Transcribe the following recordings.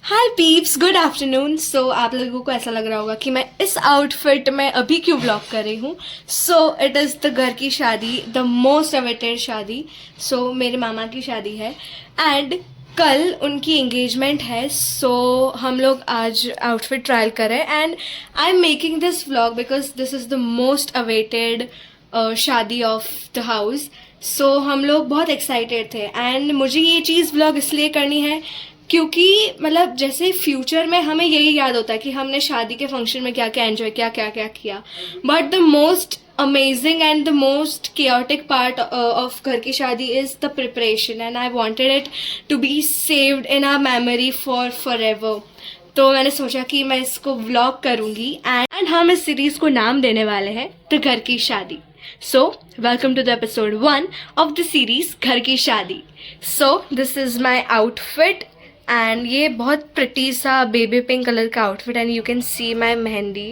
हाय peeps, good afternoon. सो आप लोगों को ऐसा लग रहा होगा कि मैं इस आउटफिट में अभी क्यों ब्लॉग कर रही हूँ। सो इट इज़ द घर की शादी, द मोस्ट अवेटेड शादी। सो मेरे मामा की शादी है एंड कल उनकी एंगेजमेंट है। सो हम लोग आज आउटफिट ट्रायल करें and I am making this vlog because this is the most awaited शादी ऑफ द हाउस। सो हम लोग बहुत एक्साइटेड थे एंड मुझे ये चीज़ व्लॉग इसलिए करनी है क्योंकि मतलब जैसे फ्यूचर में हमें यही याद होता है कि हमने शादी के फंक्शन में क्या क्या एंजॉय किया, क्या क्या किया। But the most amazing and the most chaotic part of घर की शादी is the preparation and I wanted it to be saved in our memory for forever. तो मैंने सोचा कि मैं इसको व्लॉग करूंगी एंड हम इस सीरीज को नाम देने वाले हैं द घर की शादी। So welcome to the episode 1 of the series घर की शादी। So this is my outfit and ये बहुत प्रिटी सा बेबी पिंक कलर का outfit and you can see my mehndi.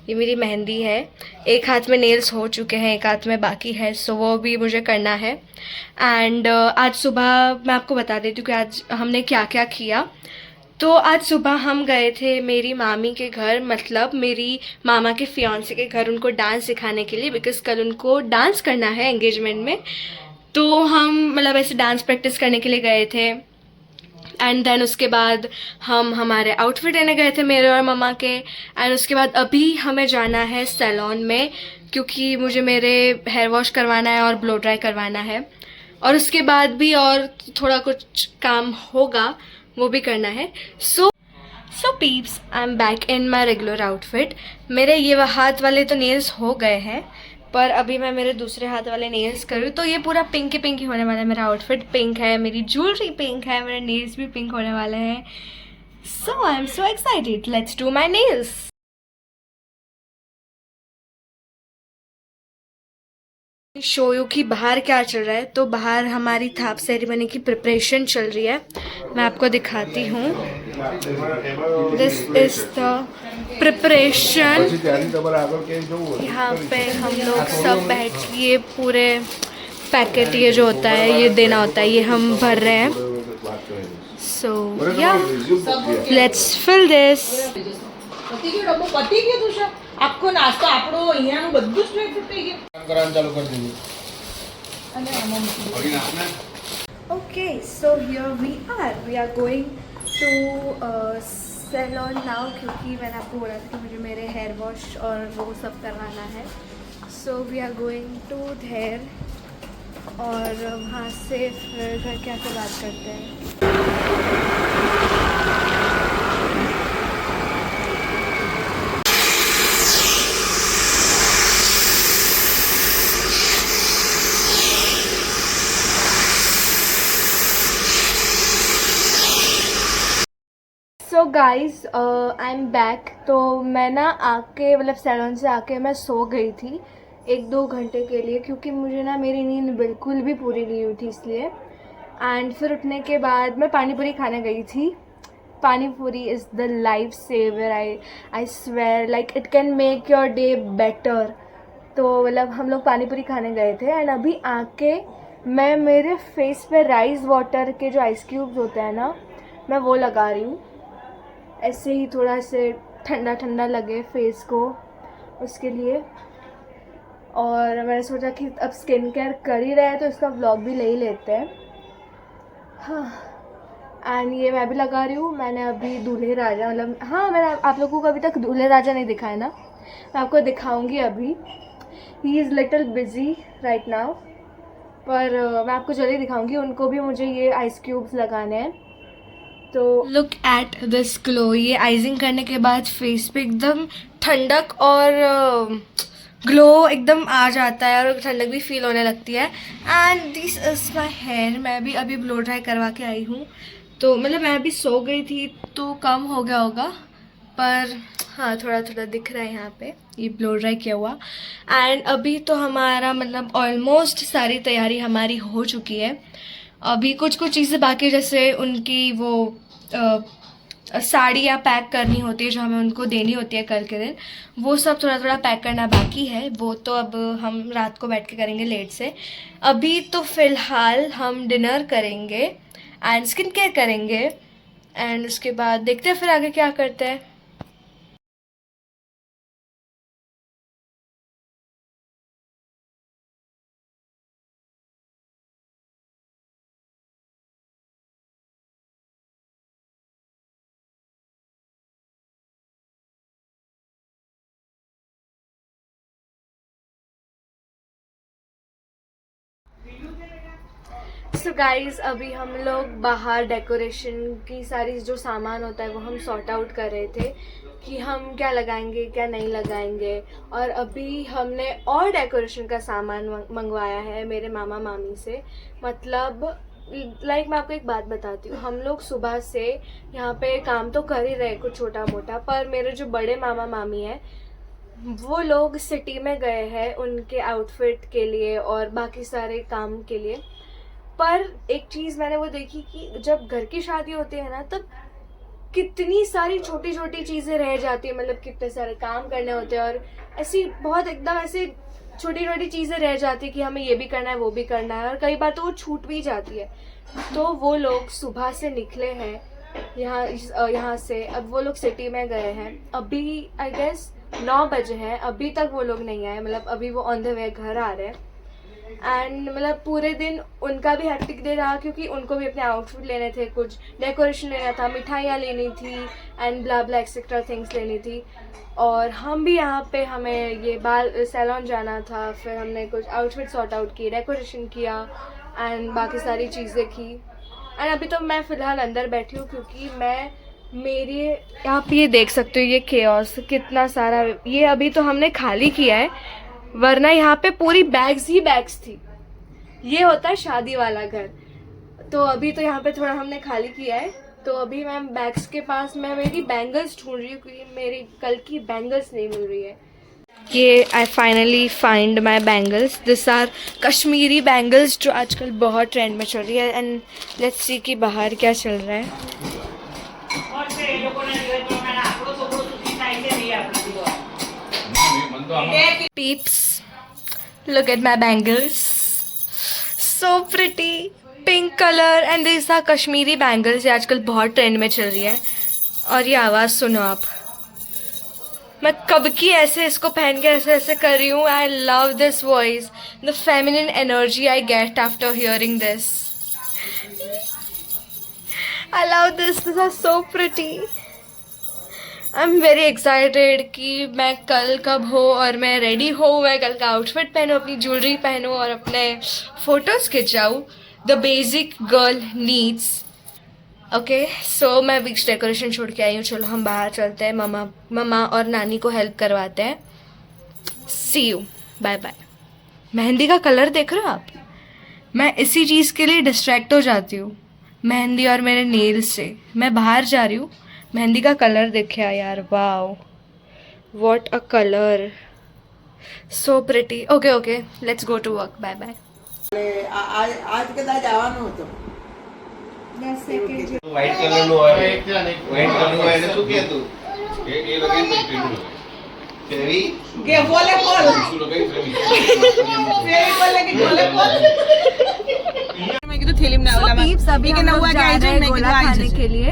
ये मेरी मेहंदी है। एक हाथ में नेल्स हो चुके हैं, एक हाथ में बाकी है, सो वो भी मुझे करना है। एंड आज सुबह मैं आपको बता देती हूँ कि आज हमने क्या क्या किया। तो आज सुबह हम गए थे मेरी मामी के घर, मतलब मेरी मामा के फियांसे के घर, उनको डांस सिखाने के लिए बिकॉज कल उनको डांस करना है एंगेजमेंट में। तो हम मतलब ऐसे डांस प्रैक्टिस करने के लिए गए थे एंड देन उसके बाद हम हमारे आउटफिट लेने गए थे मेरे और मम्मा के। एंड उसके बाद अभी हमें जाना है सैलून में क्योंकि मुझे मेरे हेयर वॉश करवाना है और ब्लो ड्राई करवाना है और उसके बाद भी और थोड़ा कुछ काम होगा, वो भी करना है। So peeps, I am back in my regular outfit. मेरे ये हाथ वाले तो नेल्स हो गए हैं पर अभी मैं मेरे दूसरे हाथ वाले नेल्स करूँ तो ये पूरा पिंक ही होने वाला है। मेरा आउटफिट पिंक है, मेरी ज्वेलरी पिंक है, मेरे नेल्स भी पिंक होने वाले हैं। So I am so excited, let's do my nails. Show you कि बाहर क्या चल रहा है। तो बाहर हमारी थाप सेरेमनी की प्रिपरेशन चल रही है, मैं आपको दिखाती हूँ। This is the preparation. यहाँ पे हम लोग सब बैठ के ये पूरे पैकेट, ये जो होता है ये देना होता है, ये हम भर रहे हैं। सो या लेट्स फिल दिस। પતી ગયો ડબ્બો પતી ગયો તુષાર આખો નાસ્તો આપણો અહીંયાનું બધું જ ફ્રૂટ થઈ ગયું કામ કરવાનું ચાલુ કરી દીધું અને આમાં મૂકી દો. Okay, so here we are going to salon now क्योंकि मैंने आपको बोला था कि मुझे मेरे हेयर वॉश और वो सब करवाना है। So we are going to there और वहाँ से फिर घर के आके बात करते हैं। So guys I am back. तो मैं ना आके मतलब सैलून से आके मैं सो गई थी 1-2 घंटे के लिए क्योंकि मुझे ना मेरी नींद बिल्कुल भी पूरी नहीं हुई थी इसलिए। एंड फिर उठने के बाद मैं पानी पूरी खाने गई थी। Pani puri is the life saver, I swear, like it can make your day better. तो मतलब हम लोग पानी पूरी खाने गए थे एंड अभी आके मैं मेरे फेस पे राइस वाटर के जो आइस क्यूब्स होते हैं ना, मैं वो लगा रही हूँ ऐसे ही, थोड़ा से ठंडा ठंडा लगे फेस को उसके लिए। और मैंने सोचा कि अब स्किन केयर कर ही रहे हैं तो इसका व्लॉग भी ले ही लेते हैं। हाँ, एंड ये मैं भी लगा रही हूँ। मैंने अभी दूल्हे राजा, मतलब हाँ, मैंने आप लोगों को अभी तक दूल्हे राजा नहीं दिखाया ना, मैं आपको दिखाऊंगी अभी। He is little busy right now, पर मैं आपको जल्दी दिखाऊंगी। उनको भी मुझे ये आइस क्यूब्स लगाने हैं। तो लुक एट दिस ग्लो। ये आइजिंग करने के बाद फेस पे एकदम ठंडक और ग्लो एकदम आ जाता है और ठंडक भी फील होने लगती है। And this is my hair. मैं भी अभी ब्लो ड्राई करवा के आई हूँ। तो मतलब मैं अभी सो गई थी तो कम हो गया होगा, पर हाँ थोड़ा थोड़ा दिख रहा है यहाँ पे ये ब्लो ड्राई किया हुआ। एंड अभी तो हमारा मतलब ऑलमोस्ट सारी तैयारी हमारी हो चुकी है। अभी कुछ कुछ चीज़ें बाकी, जैसे उनकी वो साड़ियाँ पैक करनी होती है जो हमें उनको देनी होती है कल के दिन, वो सब थोड़ा थोड़ा पैक करना बाकी है। वो तो अब हम रात को बैठ के करेंगे लेट से। अभी तो फ़िलहाल हम डिनर करेंगे एंड स्किन केयर करेंगे एंड उसके बाद देखते हैं फिर आगे क्या करते हैं. सो गाइज अभी हम लोग बाहर डेकोरेशन की सारी जो सामान होता है वो हम सॉर्ट आउट कर रहे थे कि हम क्या लगाएंगे क्या नहीं लगाएंगे. और अभी हमने और डेकोरेशन का सामान मंगवाया है मेरे मामा मामी से. मतलब लाइक मैं आपको एक बात बताती हूँ, हम लोग सुबह से यहाँ पे काम तो कर ही रहे कुछ छोटा मोटा, पर मेरे जो बड़े मामा मामी हैं वो लोग सिटी में गए हैं उनके आउटफिट के लिए और बाकी सारे काम के लिए. पर एक चीज़ मैंने वो देखी कि जब घर की शादी होती है ना तब कितनी सारी छोटी छोटी चीज़ें रह जाती है. मतलब कितने सारे काम करने होते हैं और ऐसी बहुत एकदम ऐसे छोटी छोटी चीज़ें रह जाती है कि हमें ये भी करना है वो भी करना है, और कई बार तो वो छूट भी जाती है. तो वो लोग सुबह से निकले हैं यहाँ से. अब वो लोग सिटी में गए हैं. अभी आई गेस 9 बजे हैं, अभी तक वो लोग नहीं आए. मतलब अभी वो ऑन द वे घर आ रहे हैं. एंड मतलब पूरे दिन उनका भी हेक्टिक डे रहा क्योंकि उनको भी अपने आउटफिट लेने थे, कुछ डेकोरेशन लेना था, मिठाइयाँ लेनी थी and blah blah etcetera things लेनी थी. और हम भी यहाँ पे हमें ये बाल सैलून जाना था. फिर हमने कुछ आउटफिट सॉर्ट आउट किए, डेकोरेशन किया एंड बाकी सारी चीज़ें की. एंड अभी तो मैं फ़िलहाल अंदर बैठी हूँ क्योंकि मैं मेरे आप ये देख सकते हो ये केओस कितना सारा. ये अभी तो हमने खाली किया है, वरना यहाँ पे पूरी बैग्स ही बैग्स थी. ये होता है शादी वाला घर. तो अभी तो यहाँ पे थोड़ा हमने खाली किया है. तो अभी मैं बैग्स के पास मैं मेरी बैंगल्स ढूंढ रही हूँ क्योंकि मेरी कल की बैंगल्स नहीं मिल रही है. ये I finally find my bangles. This are Kashmiri bangles जो आजकल बहुत ट्रेंड में चल रही है. एंड लेट्स सी कि बाहर क्या चल रहा है. Peeps, look at my bangles. So pretty, pink color and these are Kashmiri bangles. ये आजकल बहुत ट्रेंड में चल रही है. और ये आवाज़ सुनो आप, मैं कब की ऐसे इसको पहन के ऐसे ऐसे कर रही हूँ. I love this voice, the feminine energy I get after hearing this. I love this. These are so pretty. I am very excited कि मैं कल कब हो और मैं रेडी हो, मैं कल का आउटफिट पहनूँ, अपनी ज्वेलरी पहनूँ और अपने फ़ोटोज़ खिंचाऊँ. The basic girl needs. Okay so मैं बीच डेकोरेशन छोड़ के आई हूँ. चलो हम बाहर चलते हैं, ममा और नानी को हेल्प करवाते हैं. सी यू, बाय बाय. मेहंदी का कलर देख रहे हो आप? मैं इसी चीज़ के लिए डिस्ट्रैक्ट हो जाती हूँ, मेहंदी और मेरे नेल्स से. मैं बाहर जा रही हूँ, मेहंदी का कलर देखा यार, wow what a colour, so pretty. Okay okay let's go to work. Bye bye. આજ કદાચ આવવાનું હતું. વ્હાઈટ કલર નું હોય, વ્હાઈટ કલર નું હોય એટલે શું કે તું એ લગાઈ તો પીળું હોય ફેરી કે બોલે બોલ શું લગાઈ ફેરી ફેરી બોલે કે બોલે બોલ. मैं किधर थैली में So peeps, अभी हम लोग जा रहे हैं गोला खाने के लिए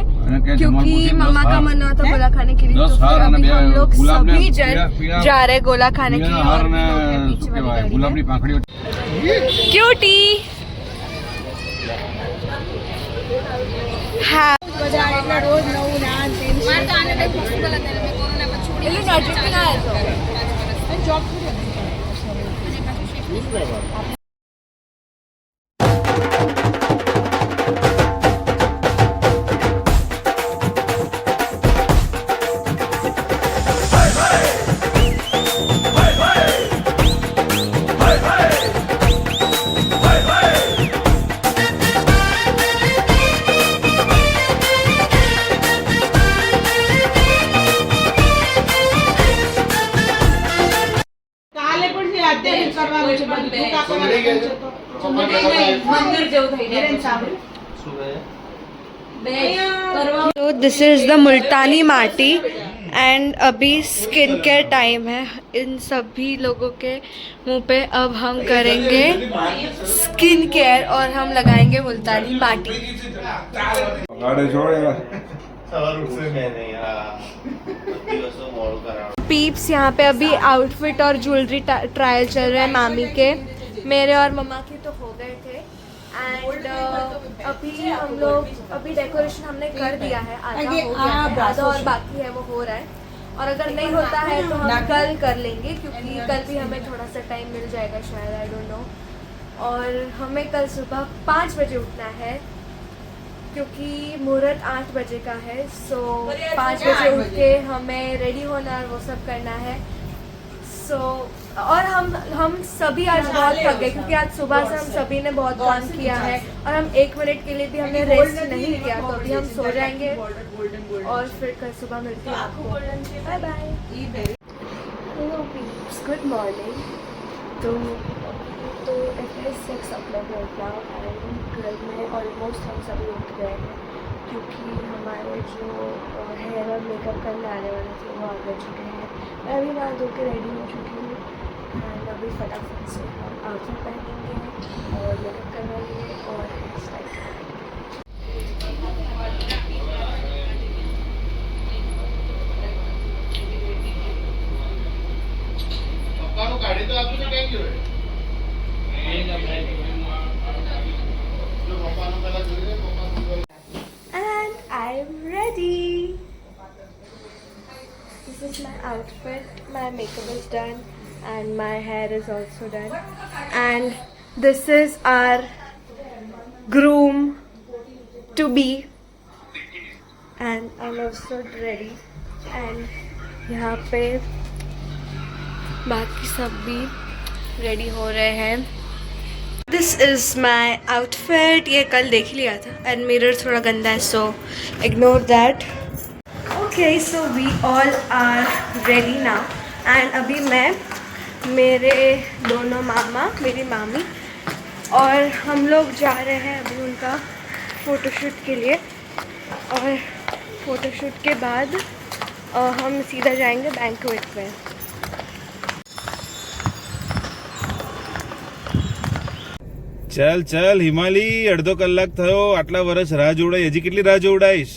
क्योंकि मम्मा का मन हुआ था गोला खाने के लिए. तो फिर अभी हम लोग सभी जन जा रहे हैं गोला खाने के लिए. और भी लोग हैं पीछे वाली गाड़ी में. ગુલાબની પાંખડીઓ क्यूटी. हाँ રોજ નવું નાન એટલે નજીક ના હતો. Job So this is the मुल्तानी माटी एंड अभी स्किन केयर टाइम है इन सभी लोगों के मुंह पे। अब हम करेंगे स्किन केयर और हम लगाएंगे मुल्तानी माटी। पीप्स यहाँ पे अभी आउटफिट और ज्वेलरी ट्रायल चल रहे हैं मामी के। मेरे और मम्मा के तो हो गए थे एंड अभी हम लोग अभी डेकोरेशन हमने कर दिया है, आधा हो गया है, आधा और बाकी है वो हो रहा है। और अगर नहीं होता है तो हम कल कर लेंगे क्योंकि कल भी हमें थोड़ा सा टाइम मिल जाएगा शायद, आई डोंट नो। और हमें कल सुबह 5 बजे उठना है क्योंकि मुहूर्त 8 बजे का है। सो 5 बजे उठ के हमें रेडी होना और वो सब करना है। सो और हम सभी आज बहुत थक गए क्योंकि आज सुबह से हम सभी ने बहुत काम किया है और हम 1 मिनट के लिए भी हमने रेस्ट नहीं किया। तो अभी हम सो जाएंगे और फिर कल सुबह मिलते हैं आपको। Bye bye. Good morning. तो it is 6 o'clock right now and घर में ऑलमोस्ट हम सभी उठ गए हैं क्योंकि हमारे जो हेयर और मेकअप करने आने वाले थे वो आ गए चुके हैं। मैं अभी नहा धो के रेडी हो चुकी हूँ एंड अभी फटाफट से हम आउटफिट पहनेंगे और मेकअप करवाएंगे और hair style and I'm ready. This is my outfit. My makeup is done and my hair is also done. And this is our groom to be. And I'm also ready. And यहाँ पे बाकी सब भी ready हो रहे हैं। This is my outfit. ये कल देख लिया था एंड मिरर थोड़ा गंदा है so ignore that. Okay so we all are ready now and अभी मैं, मेरे दोनों मामा, मेरी मामी और हम लोग जा रहे हैं अभी उनका फ़ोटोशूट के लिए। और फ़ोटोशूट के बाद हम सीधा जाएंगे बैंक्वेट में। ચાલ ચાલ હિમાલી, અડધો કલાક થયો, આટલા વર્ષ રાહ જોડાઈ, હજી કેટલી રાહ જોડાઈશ?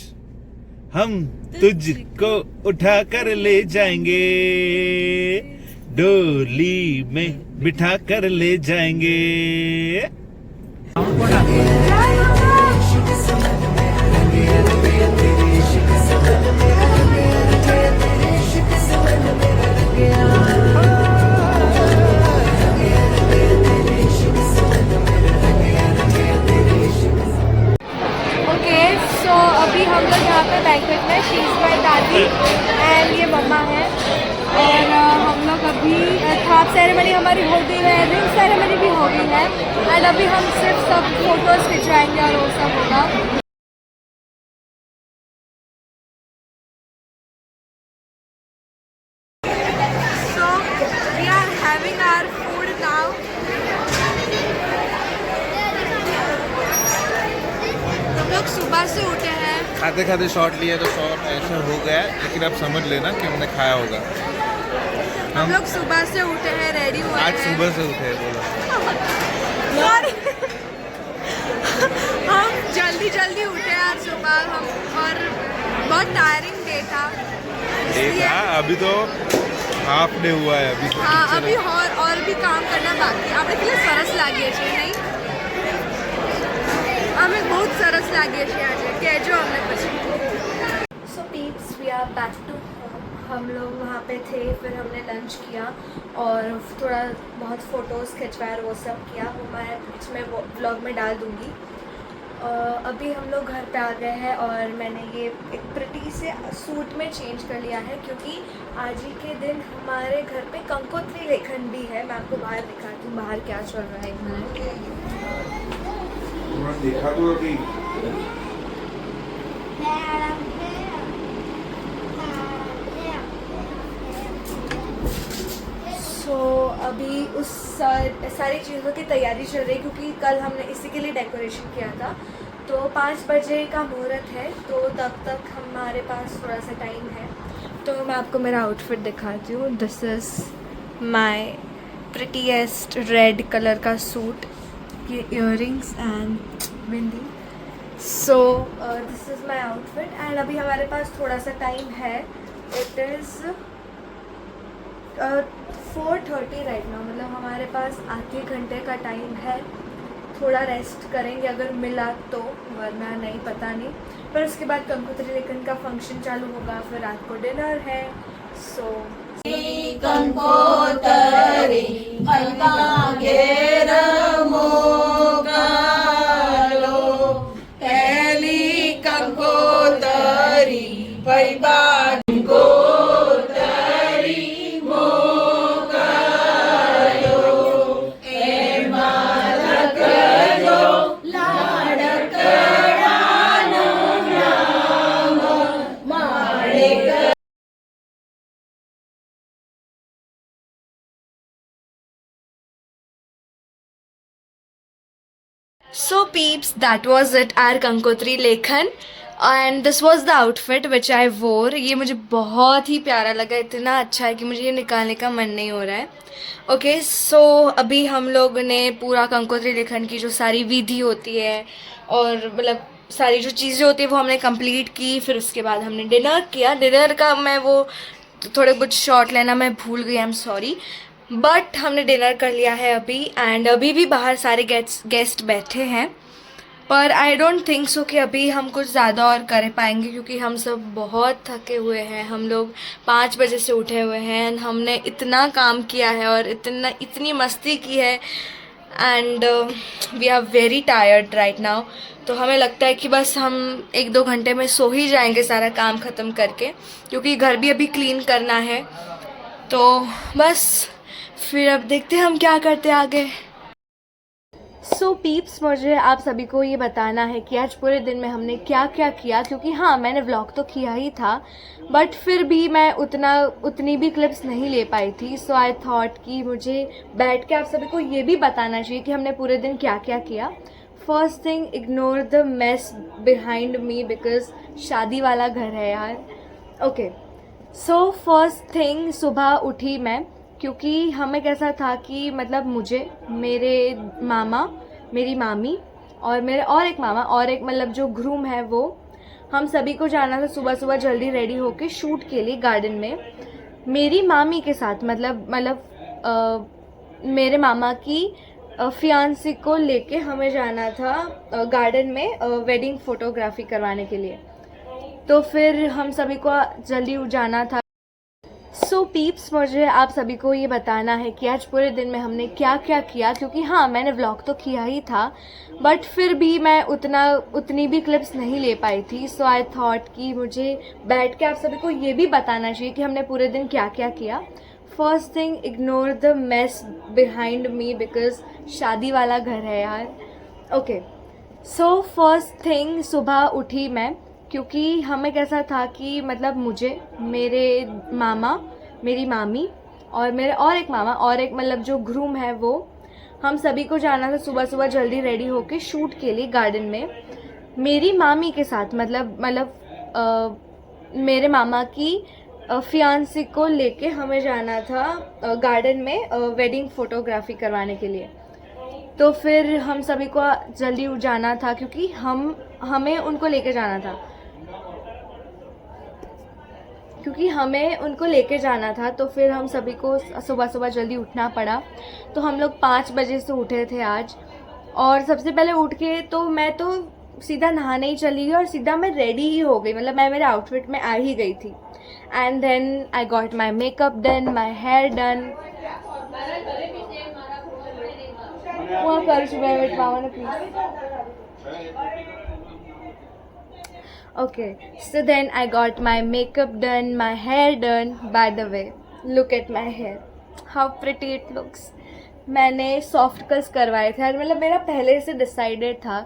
હમ तुझको उठा कर ले जाएंगे, डोली में बिठा कर ले जाएंगे। अभी हम लोग यहाँ पे बैंक्वेट में, शी इज़ माय दादी एंड ये मम्मा है। और हम लोग अभी थाप सेरेमनी हमारी हो गई है, रिंग सेरेमनी भी हो गई है एंड अभी हम सिर्फ सब फोटोज़ खिंचवाएंगे और वो सब होगा। So we are having our food now. हम लोग सुबह से उठे हैं, खाते खाते शॉट लिया तो शॉट ऐसा हो गया, लेकिन आप समझ लेना कि हमने खाया होगा। हम लोग सुबह से उठे हैं, रेडी हुए हैं। आज सुबह से उठे हैं, बोलो। हम जल्दी जल्दी उठे आज सुबह हम, और बहुत टायरिंग डे था। देखा, अभी तो हाफ डे हुआ है अभी। हाँ, अभी और भी काम करना बाकी है। આપણે કેટલે સરસ લાગીએ છીએ નહીં? અમે बहुत સરસ લાગીએ છીએ આજે, કહેજો અમને પછી। So peeps, we are back to home. हम लोग वहाँ पे थे, फिर हमने लंच किया और थोड़ा बहुत फ़ोटोज़ खिंचवाए और वो सब किया। वो मैं इसमें वो व्लॉग में डाल दूँगी। अभी हम लोग घर पे आ गए हैं और मैंने ये एक प्रिटी से सूट में चेंज कर लिया है क्योंकि आज ही के दिन हमारे घर पे कंकोत्री लेखन भी है। मैं आपको बाहर दिखाती हूँ बाहर क्या चल रहा है घर। देखा तो अभी सो अभी उस सारी चीज़ों की तैयारी चल रही है क्योंकि कल हमने इसी के लिए डेकोरेशन किया था। तो 5 बजे का मुहूर्त है, तो तब तक हमारे पास थोड़ा सा टाइम है। तो मैं आपको मेरा आउटफिट दिखाती हूँ. This is my prettiest red colour का सूट, ये earrings and bindi. So this is my outfit and अभी हमारे पास थोड़ा सा टाइम है. It is 4:30 right now. मतलब हमारे पास आधे घंटे का टाइम है. थोड़ा रेस्ट करेंगे अगर मिला तो, वरना नहीं, पता नहीं. पर उसके बाद कंकोत्री लेखन का फंक्शन चालू होगा, फिर रात को डिनर है. सो So peeps, that was it, our Kankotri Lekhan. And this was the outfit which I wore. ये मुझे बहुत ही प्यारा लगा, इतना अच्छा है कि मुझे ये निकालने का मन नहीं हो रहा है. ओके, सो अभी हम लोग ने पूरा कंकोत्री लेखन की जो सारी विधि होती है और मतलब सारी जो चीज़ें होती है वो हमने कंप्लीट की. फिर उसके बाद हमने डिनर किया. डिनर का मैं वो थोड़े कुछ शॉट लेना मैं भूल गई, आई एम सॉरी. बट हमने डिनर कर लिया है अभी. एंड अभी भी बाहर सारे गेस्ट बैठे हैं, पर आई डोंट थिंक सो कि अभी हम कुछ ज़्यादा और कर पाएंगे, क्योंकि हम सब बहुत थके हुए हैं. हम लोग 5 बजे से उठे हुए हैं. हमने इतना काम किया है और इतनी मस्ती की है. And we are very tired right now. तो हमें लगता है कि बस हम 1-2 घंटे में सो ही जाएंगे सारा काम ख़त्म करके, क्योंकि घर भी अभी क्लीन करना है. तो बस फिर अब देखते हैं हम क्या करते आगे. सो पीप्स, मुझे आप सभी को ये बताना है कि आज पूरे दिन में हमने क्या क्या किया, क्योंकि हाँ मैंने व्लॉग तो किया ही था, बट फिर भी मैं उतनी भी क्लिप्स नहीं ले पाई थी. सो आई थॉट कि मुझे बैठ के आप सभी को ये भी बताना चाहिए कि हमने पूरे दिन क्या क्या किया. First thing, ignore the mess behind me because शादी वाला घर है यार. ओके, सो फर्स्ट थिंग, सुबह उठी मैं, क्योंकि हमें कैसा था कि मतलब मुझे, मेरे मामा, मेरी मामी और मेरे और एक मामा और एक मतलब जो ग्रूम है वो, हम सभी को जाना था सुबह सुबह जल्दी रेडी होके शूट के लिए गार्डन में. मेरी मामी के साथ मतलब मेरे मामा की फियांसी को लेके हमें जाना था गार्डन में वेडिंग फोटोग्राफी करवाने के लिए. तो फिर हम सभी को जल्दी जाना था. सो पीप्स, मुझे आप सभी को ये बताना है कि आज पूरे दिन में हमने क्या क्या किया, क्योंकि हाँ मैंने व्लॉग तो किया ही था, बट फिर भी मैं उतनी भी क्लिप्स नहीं ले पाई थी. सो आई थॉट कि मुझे बैठ के आप सभी को ये भी बताना चाहिए कि हमने पूरे दिन क्या क्या किया. First thing, ignore the mess behind me because शादी वाला घर है यार. ओके, सो फर्स्ट थिंग, सुबह उठी मैं, क्योंकि हमें कैसा था कि मतलब मुझे, मेरे मामा, मेरी मामी और मेरे और एक मामा और एक मतलब जो ग्रूम है वो, हम सभी को जाना था सुबह सुबह जल्दी रेडी होके शूट के लिए गार्डन में. मेरी मामी के साथ मतलब मेरे मामा की फियांसी को लेके हमें जाना था गार्डन में वेडिंग फोटोग्राफी करवाने के लिए. तो फिर हम सभी को जल्दी जाना था, क्योंकि हमें उनको लेके जाना था, तो फिर हम सभी को सुबह सुबह जल्दी उठना पड़ा. तो हम लोग 5 बजे से उठे थे आज. और सबसे पहले उठ के तो मैं तो सीधा नहाने ही चली गई और सीधा मैं रेडी ही हो गई, मतलब मैं मेरे आउटफिट में आ ही गई थी. And then I got my makeup done, my hair done. वहाँ कर वेट पावा ना please. Okay, so then I got my makeup done, my hair done. By the way, look at my hair, how pretty it looks. मैंने soft cuts करवाए थे और मतलब मेरा पहले से डिसाइडेड था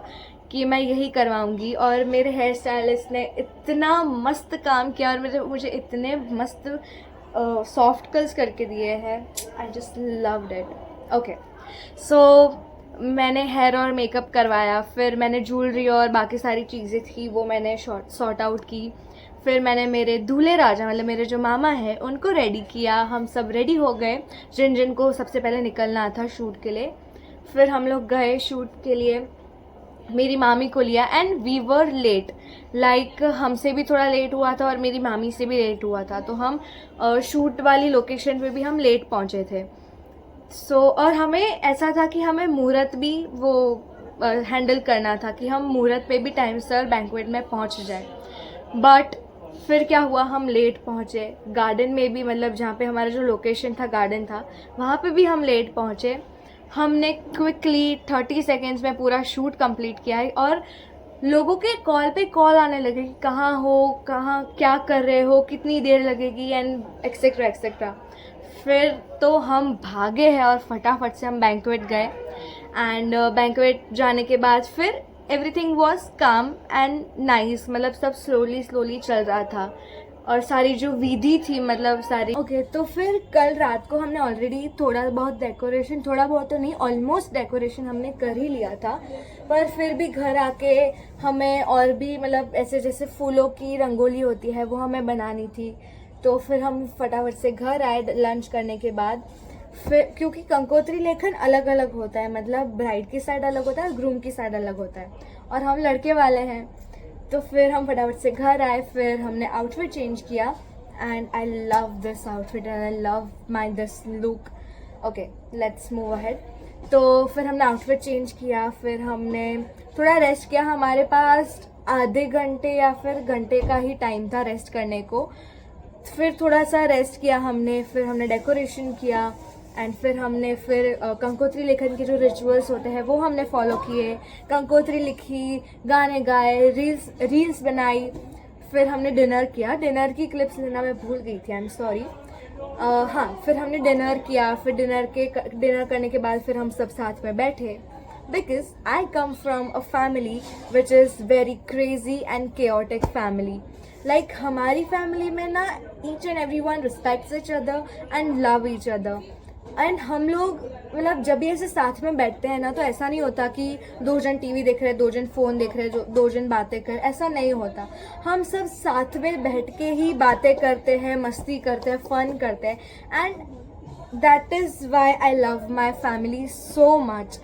कि मैं यही करवाऊंगी, और मेरे हेयर स्टाइलिस्ट ने इतना मस्त काम किया और मुझे इतने मस्त सॉफ्ट कट्स करके दिए हैं. I just loved it. Okay, so मैंने हेयर और मेकअप करवाया, फिर मैंने ज्वेलरी और बाकी सारी चीज़ें थी वो मैंने सॉर्ट आउट की. फिर मैंने मेरे दूल्हे राजा मतलब मेरे जो मामा हैं उनको रेडी किया, हम सब रेडी हो गए जिन जिन को सबसे पहले निकलना था शूट के लिए। फिर हम लोग गए शूट के लिए, मेरी मामी को लिया and we were late, like हमसे भी थोड़ा लेट हुआ था और मेरी मामी से भी लेट हुआ था, तो हम शूट वाली लोकेशन पे भी हम लेट पहुँचे थे। और हमें ऐसा था कि हमें मुहूर्त भी वो हैंडल करना था कि हम मुहूर्त पे भी टाइम से बैंक्वेट में पहुंच जाए। बट फिर क्या हुआ, हम लेट पहुंचे, गार्डन में भी मतलब जहाँ पे हमारा जो लोकेशन था गार्डन था वहाँ पे भी हम लेट पहुंचे। हमने क्विकली 30 सेकेंड्स में पूरा शूट कंप्लीट किया है और लोगों के कॉल पे कॉल आने लगे कि कहाँ हो, कहाँ क्या कर रहे हो, कितनी देर लगेगी एंड एक्सेट्रा एक्सेट्रा। फिर तो हम भागे हैं और फटाफट से हम बैंक्वेट गए एंड बैंक्वेट जाने के बाद फिर एवरीथिंग वाज काम एंड नाइस, मतलब सब स्लोली चल रहा था और सारी जो विधि थी मतलब सारी ओके। तो फिर कल रात को हमने ऑलरेडी थोड़ा बहुत डेकोरेशन, थोड़ा बहुत तो नहीं ऑलमोस्ट डेकोरेशन हमने कर ही लिया था, पर फिर भी घर आके हमें और भी मतलब ऐसे जैसे फूलों की रंगोली होती है वो हमें बनानी थी। तो फिर हम फटाफट से घर आए लंच करने के बाद। फिर क्योंकि कंकोत्री लेखन अलग अलग होता है, मतलब ब्राइड की साइड अलग होता है, ग्रूम की साइड अलग होता है और हम लड़के वाले हैं। तो फिर हम फटाफट से घर आए, फिर हमने आउटफिट चेंज किया and I love this outfit and I love my this look. Okay let's move ahead. तो फिर हमने आउटफिट चेंज किया, फिर हमने थोड़ा रेस्ट किया। हमारे पास आधे घंटे या फिर घंटे का ही टाइम था रेस्ट करने को। फिर थोड़ा सा रेस्ट किया हमने, फिर हमने डेकोरेशन किया एंड फिर हमने कंकोत्री लेखन के जो रिचुअल्स होते हैं वो हमने फॉलो किए, कंकोत्री लिखी, गाने गाए, रील्स बनाई। फिर हमने डिनर किया, डिनर की क्लिप्स लेना मैं भूल गई थी, आई एम सॉरी। हाँ, फिर हमने डिनर किया, फिर डिनर करने के बाद फिर हम सब साथ में बैठे, because I come from a family which is very crazy and chaotic family. Like हमारी फैमिली में ना each and every one respects each other and love each other. And हम लोग मतलब जब भी ऐसे साथ में बैठते हैं ना तो ऐसा नहीं होता कि दो जन टीवी देख रहे, दो जन फ़ोन देख रहे, दो जन बातें कर, ऐसा नहीं होता। हम सब साथ में बैठ के ही बातें करते हैं, मस्ती करते हैं, फन करते हैं and that is why I love my family so much.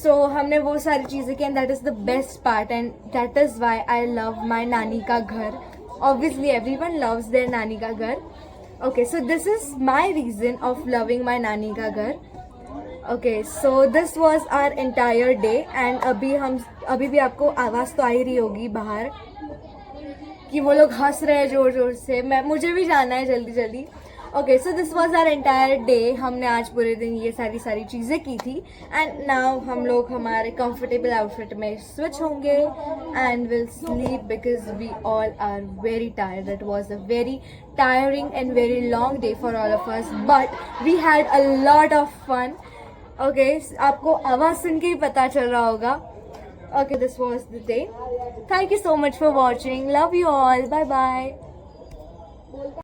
So हमने वो सारी चीज़ें की and that is the best part and that is why I love my नानी का घर। ऑब्वियसली एवरीवन लव्स देयर नानी का घर। Okay, so this is my reason of loving my नानी का घर. Okay, so this was our entire day and अभी भी आपको आवाज़ तो आ ही रही होगी बाहर कि वो लोग हंस रहे हैं ज़ोर ज़ोर से। मुझे भी जाना है जल्दी जल्दी। Okay, so this was our entire day. हमने आज पूरे दिन ये सारी चीज़ें की थी एंड नाउ हम लोग हमारे कंफर्टेबल आउटफिट में स्विच होंगे and will sleep because we all are very tired. It was a very tiring and very long day for all of us, but we had a lot of fun. Okay, आपको आवाज़ सुन के ही पता चल रहा होगा। Okay, this was the day. Thank you so much for watching. Love you all. Bye bye.